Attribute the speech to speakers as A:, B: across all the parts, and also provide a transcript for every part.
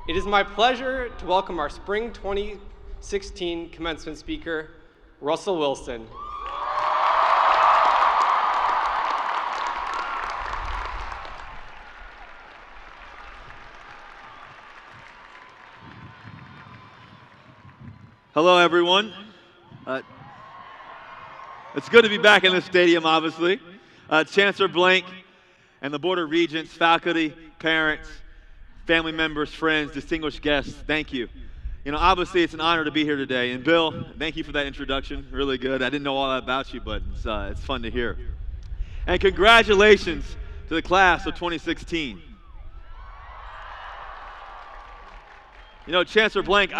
A: It is my pleasure to welcome our Spring 2016 commencement speaker, Russell Wilson.
B: Hello, everyone. It's good to be back in this stadium, obviously. Chancellor Blank and the Board of Regents, faculty, parents, family members, friends, distinguished guests, thank you. You know, obviously it's an honor to be here today. And Bill, thank you for that introduction. Really good. I didn't know all that about you, but it's fun to hear. And congratulations to the class of 2016. You know, Chancellor Blank,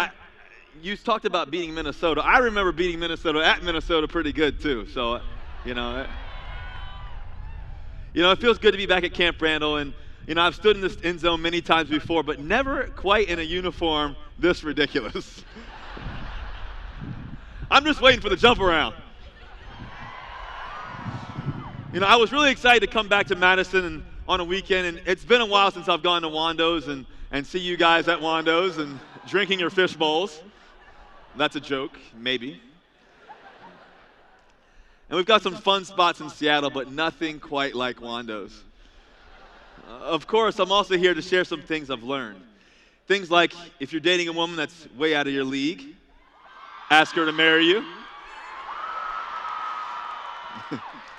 B: you talked about beating Minnesota. I remember beating Minnesota at Minnesota pretty good too. So, you know, it feels good to be back at Camp Randall. And, you know, I've stood in this end zone many times before, but never quite in a uniform this ridiculous. I'm just waiting for the jump around. You know, I was really excited to come back to Madison and on a weekend, and it's been a while since I've gone to Wando's and see you guys at Wando's and drinking your fish bowls. That's a joke, maybe. And we've got some fun spots in Seattle, but nothing quite like Wando's. Of course, I'm also here to share some things I've learned. Things like, if you're dating a woman that's way out of your league, ask her to marry you.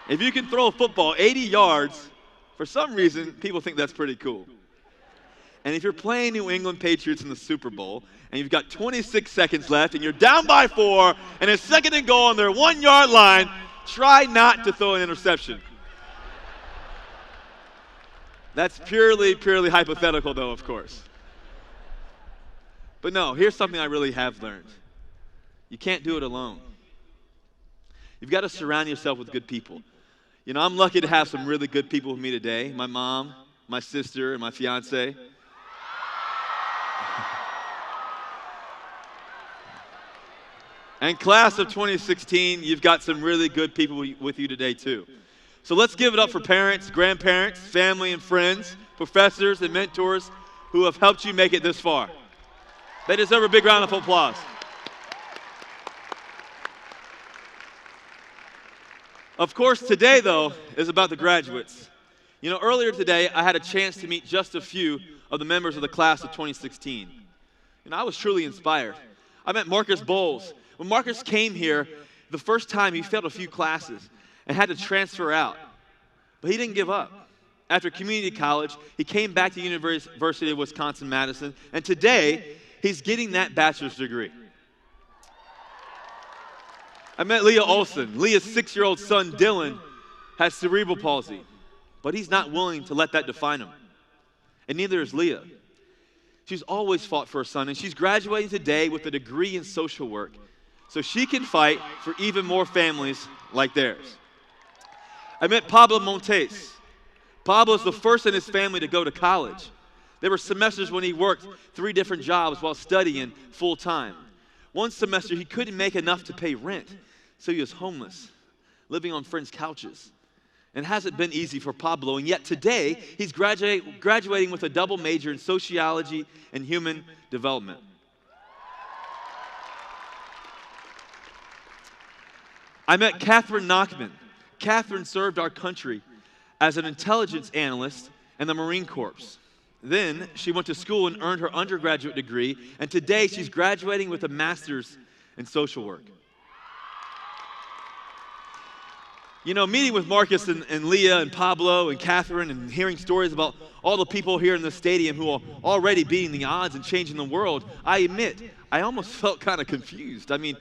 B: If you can throw a football 80 yards, for some reason, people think that's pretty cool. And if you're playing New England Patriots in the Super Bowl, and you've got 26 seconds left, and you're down by 4, and it's 2nd and goal on their 1-yard line, try not to throw an interception. That's purely hypothetical, though, of course. But no, here's something I really have learned. You can't do it alone. You've got to surround yourself with good people. You know, I'm lucky to have some really good people with me today. My mom, my sister, and my fiance. And class of 2016, you've got some really good people with you today, too. So let's give it up for parents, grandparents, family and friends, professors and mentors who have helped you make it this far. They deserve a big round of applause. Of course, today, though, is about the graduates. You know, earlier today, I had a chance to meet just a few of the members of the class of 2016. And I was truly inspired. I met Marcus Bowles. When Marcus came here, the first time he failed a few classes and had to transfer out. But he didn't give up. After community college, he came back to University of Wisconsin-Madison, and today, he's getting that bachelor's degree. I met Leah Olson. Leah's 6-year-old son, Dylan, has cerebral palsy, but he's not willing to let that define him. And neither is Leah. She's always fought for her son, and she's graduating today with a degree in social work so she can fight for even more families like theirs. I met Pablo Montes. Pablo is the first in his family to go to college. There were semesters when he worked 3 different jobs while studying full-time. One semester, he couldn't make enough to pay rent, so he was homeless, living on friends' couches. And it hasn't been easy for Pablo, and yet today, he's graduating with a double major in sociology and human development. I met Catherine Nachman. Catherine served our country as an intelligence analyst in the Marine Corps. Then she went to school and earned her undergraduate degree, and today she's graduating with a master's in social work. You know, meeting with Marcus and Leah and Pablo and Catherine and hearing stories about all the people here in the stadium who are already beating the odds and changing the world, I admit, I almost felt kind of confused. I mean,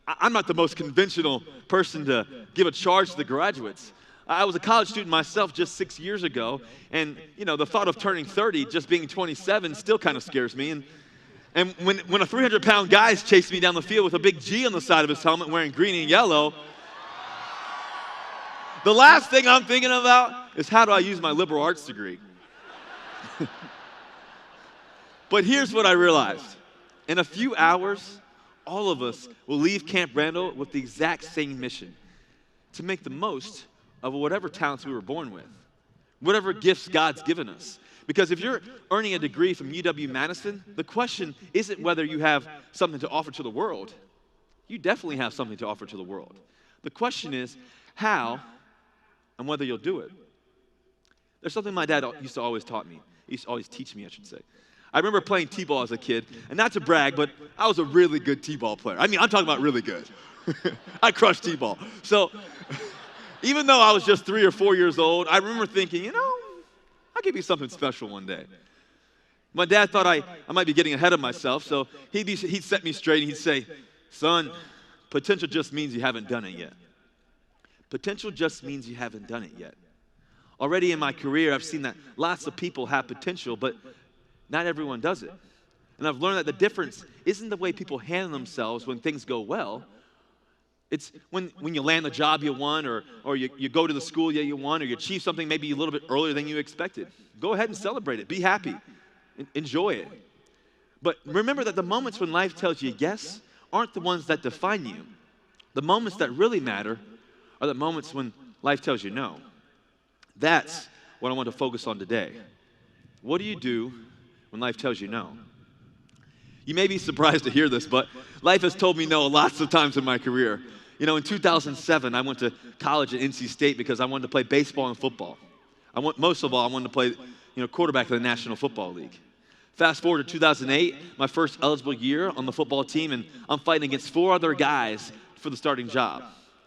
B: I'm not the most conventional person to give a charge to the graduates. I was a college student myself just 6 years ago, and you know, the thought of turning 30, just being 27, still kind of scares me. And when a 300-pound guy is chasing me down the field with a big G on the side of his helmet wearing green and yellow, the last thing I'm thinking about is how do I use my liberal arts degree? But here's what I realized. In a few hours, all of us will leave Camp Randall with the exact same mission, to make the most of whatever talents we were born with. whatever gifts God's given us. Because if you're earning a degree from UW-Madison, the question isn't whether you have something to offer to the world. You definitely have something to offer to the world. The question is how and whether you'll do it. There's something my dad used to always taught me. He used to always teach me, I should say. I remember playing t-ball as a kid, and not to brag, but I was a really good t-ball player. I mean, I'm talking about really good. I crushed t-ball. So even though I was just 3 or 4 years old, I remember thinking, I could be something special one day. My dad thought I might be getting ahead of myself, so he'd set me straight and he'd say, son, potential just means you haven't done it yet. Potential just means you haven't done it yet. Already in my career, I've seen that lots of people have potential, but not everyone does it. And I've learned that the difference isn't the way people handle themselves when things go well. It's when you land the job you want, or you go to the school you want, or you achieve something maybe a little bit earlier than you expected. Go ahead and celebrate it. Be happy. Enjoy it. But remember that the moments when life tells you yes aren't the ones that define you. The moments that really matter are the moments when life tells you no. That's what I want to focus on today. What do you do when life tells you no? You may be surprised to hear this, but life has told me no lots of times in my career. In 2007, I went to college at NC State because I wanted to play baseball and football. Most of all, I wanted to play, quarterback in the National Football League. Fast forward to 2008, my first eligible year on the football team, and I'm fighting against 4 other guys for the starting job.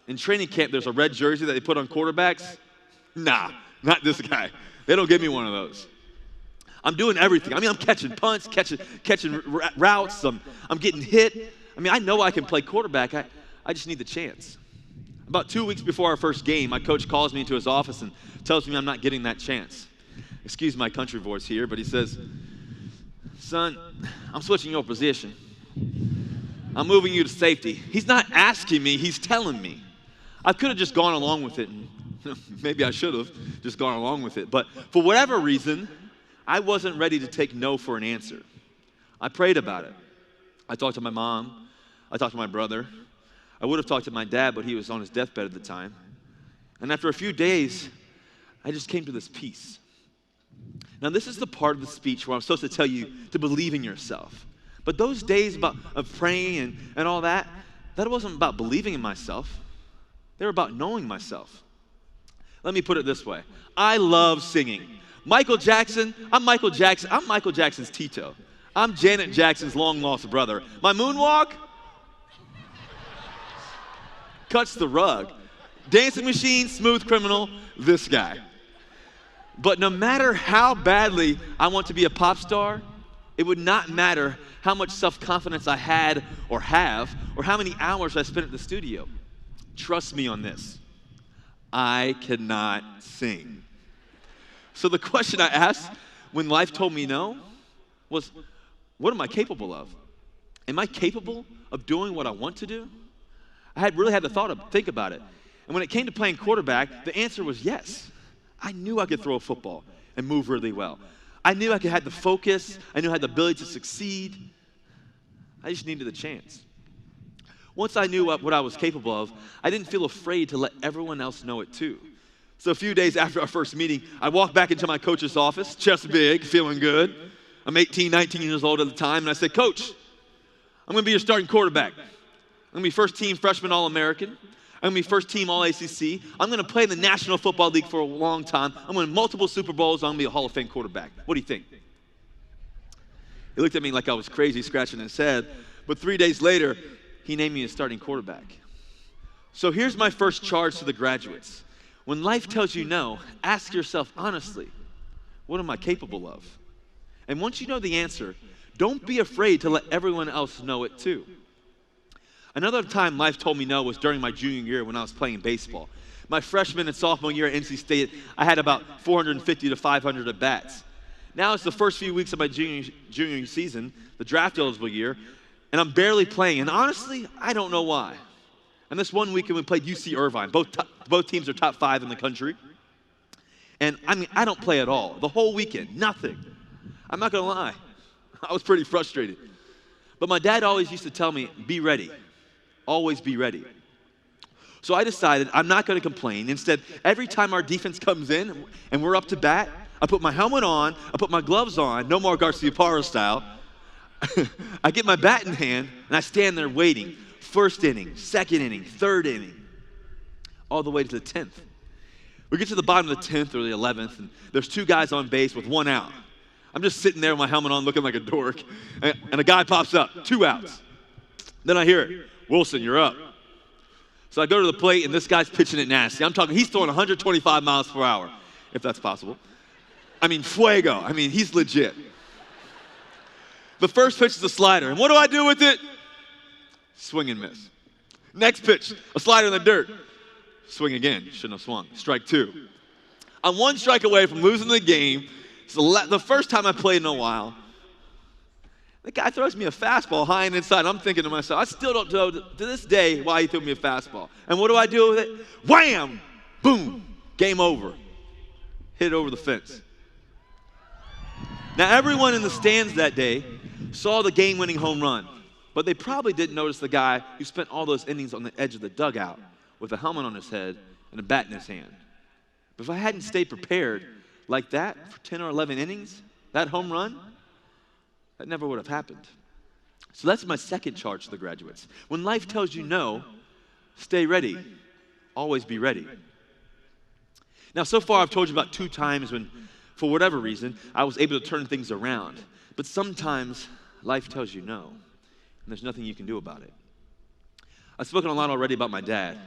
B: In training camp, there's a red jersey that they put on quarterbacks. Nah, not this guy. They don't give me one of those. I'm doing everything. I'm catching punts, catching routes. I'm getting hit. I know I can play quarterback. I just need the chance. About 2 weeks before our first game, my coach calls me into his office and tells me I'm not getting that chance. Excuse my country voice here, but he says, son, I'm switching your position. I'm moving you to safety. He's not asking me, he's telling me. I could have just gone along with it, and maybe I should have just gone along with it. But for whatever reason, I wasn't ready to take no for an answer. I prayed about it. I talked to my mom. I talked to my brother. I would have talked to my dad, but he was on his deathbed at the time. And after a few days, I just came to this peace. Now, this is the part of the speech where I'm supposed to tell you to believe in yourself. But those days of praying and all that wasn't about believing in myself. They were about knowing myself. Let me put it this way. I love singing. Michael Jackson, I'm Michael Jackson. I'm Michael Jackson's Tito. I'm Janet Jackson's long-lost brother. My moonwalk cuts the rug. Dancing Machine, Smooth Criminal, this guy. But no matter how badly I want to be a pop star, it would not matter how much self-confidence I had or have, or how many hours I spent at the studio. Trust me on this. I cannot sing. So the question I asked when life told me no was, what am I capable of? Am I capable of doing what I want to do? I really had to think about it. And when it came to playing quarterback, the answer was yes. I knew I could throw a football and move really well. I knew I had the focus. I knew I had the ability to succeed. I just needed the chance. Once I knew what I was capable of, I didn't feel afraid to let everyone else know it too. So a few days after our first meeting, I walked back into my coach's office, chest big, feeling good. I'm 18, 19 years old at the time, and I said, Coach, I'm going to be your starting quarterback. I'm going to be first team freshman All-American. I'm going to be first team All-ACC. I'm going to play in the National Football League for a long time. I'm going to win multiple Super Bowls. I'm going to be a Hall of Fame quarterback. What do you think? He looked at me like I was crazy, scratching his head. But 3 days later, he named me his starting quarterback. So here's my first charge to the graduates. When life tells you no, ask yourself honestly, what am I capable of? And once you know the answer, don't be afraid to let everyone else know it too. Another time life told me no was during my junior year when I was playing baseball. My freshman and sophomore year at NC State, I had about 450 to 500 at bats. Now it's the first few weeks of my junior season, the draft eligible year, and I'm barely playing. And honestly, I don't know why. And this one weekend we played UC Irvine. Both teams are top 5 in the country. And I don't play at all. The whole weekend, nothing. I'm not gonna lie, I was pretty frustrated. But my dad always used to tell me, be ready. Always be ready. So I decided I'm not going to complain. Instead, every time our defense comes in and we're up to bat, I put my helmet on, I put my gloves on, no more Garcia Parra style. I get my bat in hand, and I stand there waiting. First inning, second inning, third inning, all the way to the 10th. We get to the bottom of the 10th or the 11th, and there's 2 guys on base with 1 out. I'm just sitting there with my helmet on looking like a dork, and a guy pops up, 2 outs. Then I hear it, Wilson, you're up. So I go to the plate, and this guy's pitching it nasty. I'm talking, he's throwing 125 miles per hour, if that's possible. I mean, fuego. I mean, he's legit. The first pitch is a slider, and what do I do with it? Swing and miss. Next pitch, a slider in the dirt. Swing again, shouldn't have swung. Strike 2. I'm 1 strike away from losing the game. It's the first time I played in a while. The guy throws me a fastball high and inside. I'm thinking to myself, I still don't know to this day why he threw me a fastball. And what do I do with it? Wham! Boom! Game over. Hit it over the fence. Now, everyone in the stands that day saw the game-winning home run, but they probably didn't notice the guy who spent all those innings on the edge of the dugout with a helmet on his head and a bat in his hand. But if I hadn't stayed prepared like that for 10 or 11 innings, that home run, that never would have happened. So that's my second charge to the graduates. When life tells you no, stay ready. Always be ready. Now, so far I've told you about 2 times when, for whatever reason, I was able to turn things around. But sometimes life tells you no, and there's nothing you can do about it. I've spoken a lot already about my dad.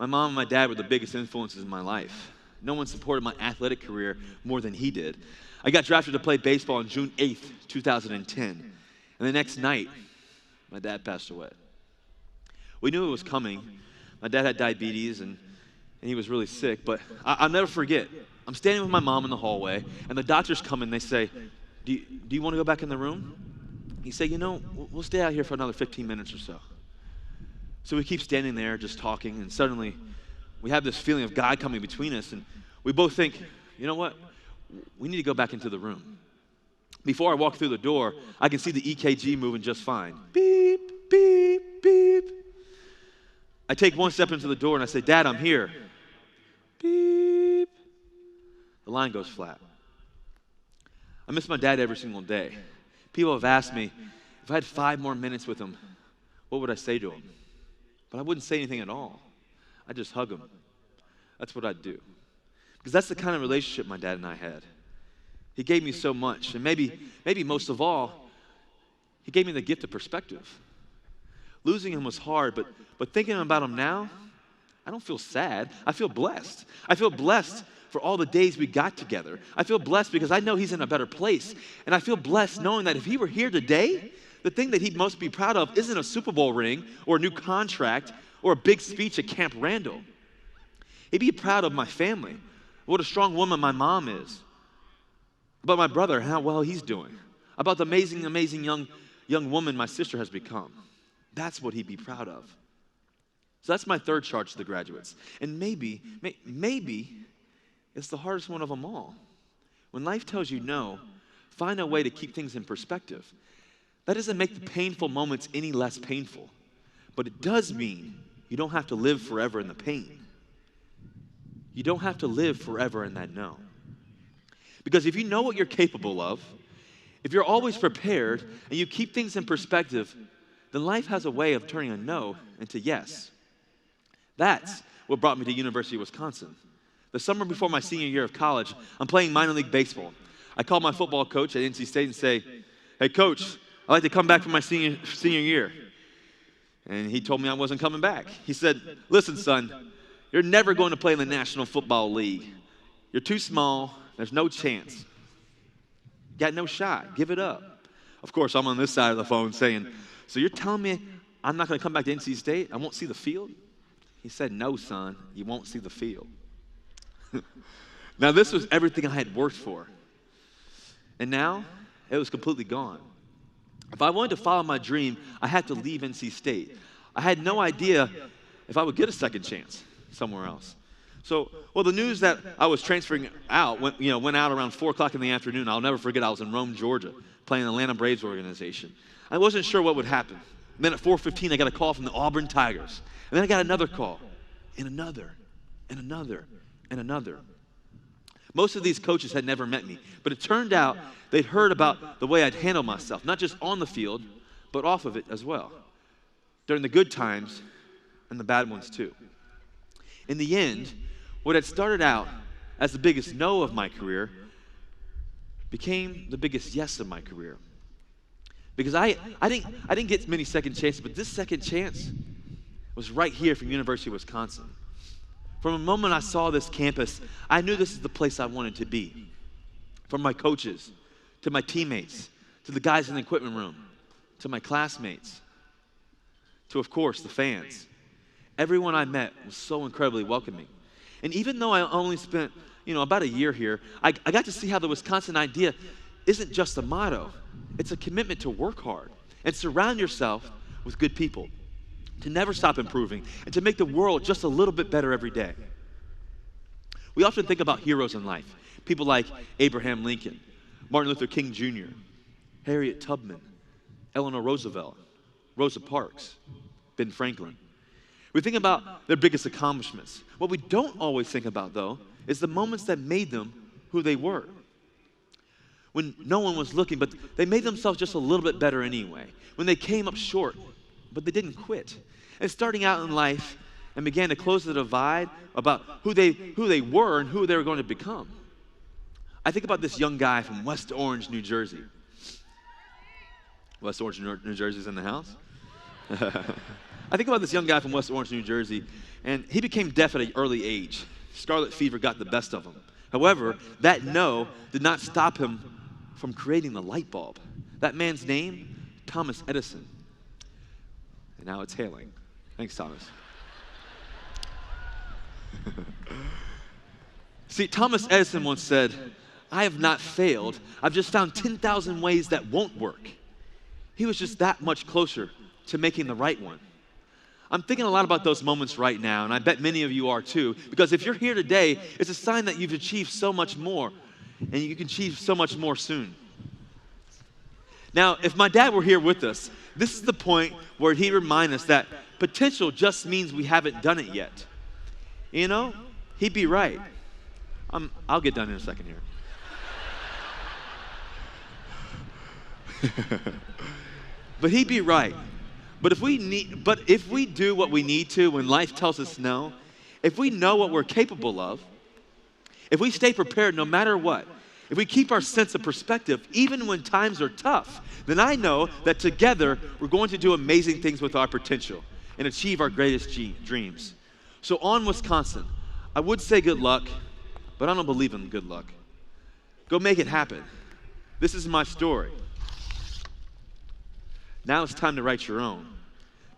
B: My mom and my dad were the biggest influences in my life. No one supported my athletic career more than he did. I got drafted to play baseball on June 8th, 2010. And the next night, my dad passed away. We knew it was coming. My dad had diabetes, and he was really sick. But I'll never forget. I'm standing with my mom in the hallway, and the doctors come in. They say, do you want to go back in the room? He said, we'll stay out here for another 15 minutes or so. So we keep standing there just talking, and suddenly we have this feeling of God coming between us, and we both think, you know what? We need to go back into the room. Before I walk through the door, I can see the EKG moving just fine. Beep, beep, beep. I take 1 step into the door and I say, Dad, I'm here. Beep. The line goes flat. I miss my dad every single day. People have asked me, if I had 5 more minutes with him, what would I say to him? But I wouldn't say anything at all. I'd just hug him. That's what I'd do. Because that's the kind of relationship my dad and I had. He gave me so much, and maybe most of all, he gave me the gift of perspective. Losing him was hard, but thinking about him now, I don't feel sad. I feel blessed. I feel blessed for all the days we got together. I feel blessed because I know he's in a better place. And I feel blessed knowing that if he were here today, the thing that he'd most be proud of isn't a Super Bowl ring or a new contract or a big speech at Camp Randall. He'd be proud of my family, what a strong woman my mom is, about my brother, how well he's doing, about the amazing, amazing young woman my sister has become. That's what he'd be proud of. So that's my third charge to the graduates. And maybe it's the hardest one of them all. When life tells you no, find a way to keep things in perspective. That doesn't make the painful moments any less painful, but it does mean you don't have to live forever in the pain. You don't have to live forever in that no. Because if you know what you're capable of, if you're always prepared and you keep things in perspective, then life has a way of turning a no into yes. That's what brought me to University of Wisconsin. The summer before my senior year of college, I'm playing minor league baseball. I called my football coach at NC State and say, hey, coach, I'd like to come back for my senior year. And he told me I wasn't coming back. He said, listen, son, you're never going to play in the National Football League. You're too small. There's no chance. You got no shot. Give it up. Of course, I'm on this side of the phone saying, so you're telling me I'm not going to come back to NC State? I won't see the field? He said, no, son, you won't see the field. Now, this was everything I had worked for. And now, it was completely gone. If I wanted to follow my dream, I had to leave NC State. I had no idea if I would get a second chance somewhere else. So, the news that I was transferring out went out around 4 o'clock in the afternoon. I'll never forget, I was in Rome, Georgia, playing the Atlanta Braves organization. I wasn't sure what would happen. And then at 4:15, I got a call from the Auburn Tigers. And then I got another call. and another and another and another. Most of these coaches had never met me, but it turned out they'd heard about the way I'd handle myself, not just on the field, but off of it as well, during the good times and the bad ones too. In the end, what had started out as the biggest no of my career became the biggest yes of my career. Because I didn't get many second chances, but this second chance was right here from University of Wisconsin. From the moment I saw this campus, I knew this is the place I wanted to be. From my coaches, to my teammates, to the guys in the equipment room, to my classmates, to, of course, the fans. Everyone I met was so incredibly welcoming. And even though I only spent, about a year here, I got to see how the Wisconsin idea isn't just a motto. It's a commitment to work hard and surround yourself with good people, to never stop improving, and to make the world just a little bit better every day. We often think about heroes in life, people like Abraham Lincoln, Martin Luther King Jr., Harriet Tubman, Eleanor Roosevelt, Rosa Parks, Ben Franklin. We think about their biggest accomplishments. What we don't always think about, though, is the moments that made them who they were. When no one was looking, but they made themselves just a little bit better anyway. When they came up short, but they didn't quit. And starting out in life and began to close the divide about who they were and who they were going to become. I think about this young guy from West Orange, New Jersey. West Orange, New Jersey's in the house? I think about this young guy from West Orange, New Jersey, and he became deaf at an early age. Scarlet fever got the best of him. However, that no did not stop him from creating the light bulb. That man's name, Thomas Edison. And now it's hailing. Thanks, Thomas. See, Thomas Edison once said, "I have not failed. I've just found 10,000 ways that won't work." He was just that much closer to making the right one. I'm thinking a lot about those moments right now, and I bet many of you are too, because if you're here today, it's a sign that you've achieved so much more, and you can achieve so much more soon. Now, if my dad were here with us, this is the point where he'd remind us that potential just means we haven't done it yet. He'd be right. I'll get done in a second here. But he'd be right. But if we do what we need to when life tells us no, if we know what we're capable of, if we stay prepared no matter what, if we keep our sense of perspective even when times are tough, then I know that together we're going to do amazing things with our potential and achieve our greatest dreams. So on Wisconsin, I would say good luck, but I don't believe in good luck. Go make it happen. This is my story. Now it's time to write your own.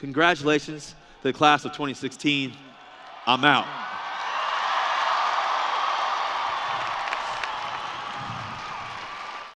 B: Congratulations to the class of 2016. I'm out.